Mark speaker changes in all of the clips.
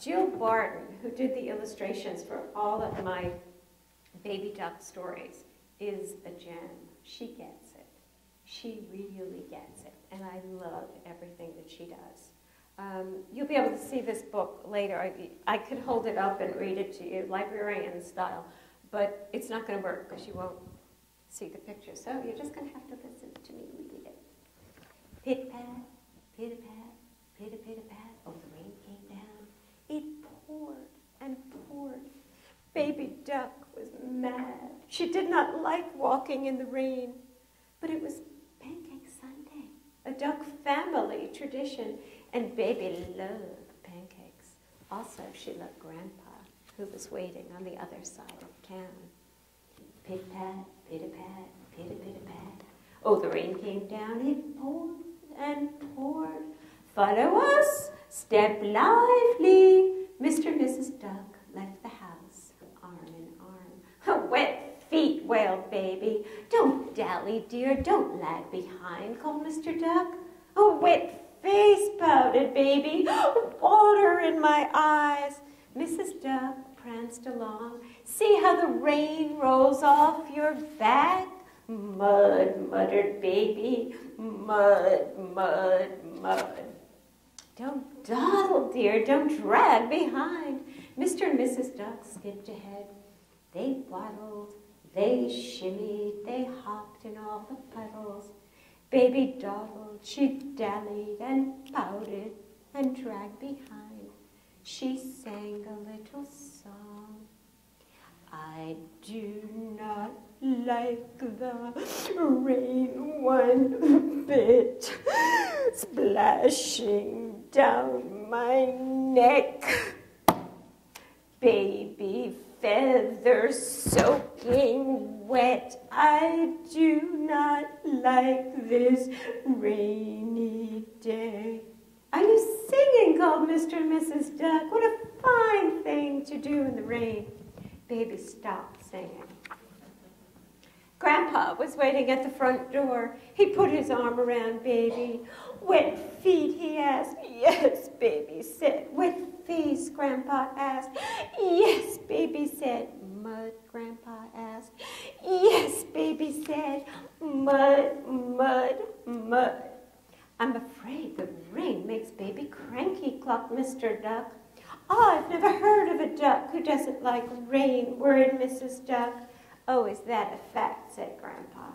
Speaker 1: Jill Barton, who did the illustrations for all of my baby duck stories, is a gem. She gets it. She really gets it. And I love everything that she does. You'll be able to see this book later. I could hold it up and read it to you, librarian style, but it's not going to work because you won't see the picture. So you're just going to have to listen to me read it. Pit-pat, pit-a-pat, pit-a-pit-a-pat. Oh, the rain came down. It poured and poured. Baby duck was mad. She did not like walking in the rain, but it was Pancake Sunday, a duck family tradition, and baby loved pancakes. Also, she loved Grandpa, who was waiting on the other side of town. Pit-pat, pit-a-pat, pit-a-pit-a-pat. Oh, the rain came down. It poured and poured. Follow us, step lively. Mr. and Mrs. Duck left the house, arm in arm. Wet feet, wailed Baby. Don't dally, dear, don't lag behind, called Mr. Duck. A wet face, pouted Baby. Water in my eyes. Mrs. Duck pranced along. See how the rain rolls off your back? Mud, muttered Baby. Mud, mud, mud. Don't dawdle, dear, don't drag behind. Mr. and Mrs. Duck skipped ahead. They waddled, they shimmied, they hopped in all the puddles. Baby dawdled, she dallied and pouted and dragged behind. She sang a little song. I do not like the rain one bit, splashing down my neck. Baby feathers soaking wet, I do not like this rainy day. Are you singing? Called Mr. and Mrs. Duck. What a fine thing to do in the rain. Baby stopped singing. Grandpa was waiting at the front door. He put his arm around Baby. Wet feet, he asked. Yes, Baby said. Wet face, Grandpa asked. Yes, Baby said. Mud, Grandpa asked. Yes, Baby said. Mud, mud, mud. I'm afraid the rain makes Baby cranky, clucked Mr. Duck. Oh, I've never heard of a duck who doesn't like rain, worried Mrs. Duck. Oh, is that a fact, said Grandpa.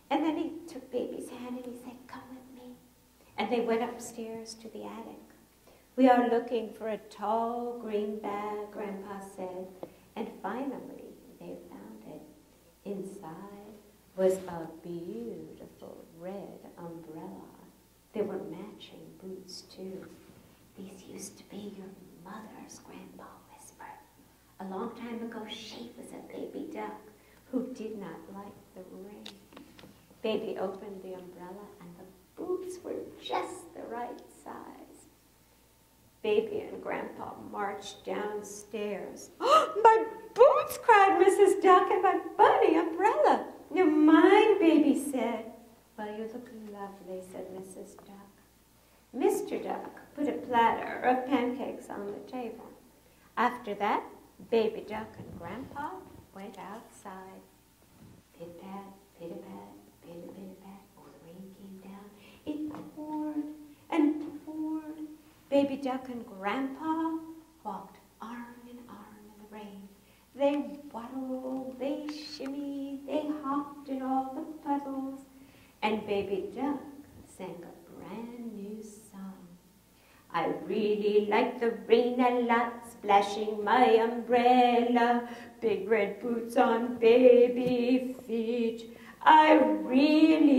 Speaker 1: And then he took Baby's hand and he said, come with me. And they went upstairs to the attic. We are looking for a tall green bag, Grandpa said. And finally, they found it. Inside was a beautiful red umbrella. There were matching boots, too. These used to be your mother's, Grandpa whispered. A long time ago, she was a baby duck who did not like the rain. Baby opened the umbrella and the boots were just the right size. Baby and Grandpa marched downstairs. Oh, my boots, cried Mrs. Duck, and my bunny umbrella. No, mine, Baby said. Well, you look lovely, said Mrs. Duck. Mr. Duck put a platter of pancakes on the table. After that, Baby Duck and Grandpa went outside. Pit-pat, pit-a-pat, pit-a-pit-a-pat. Oh, the rain came down. It poured and poured. Baby Duck and Grandpa walked arm in arm in the rain. They waddled, they shimmied, they hopped in all the puddles. And Baby Duck sang a brand new song. I really like the rain a lot, splashing my umbrella, big red boots on baby feet. I really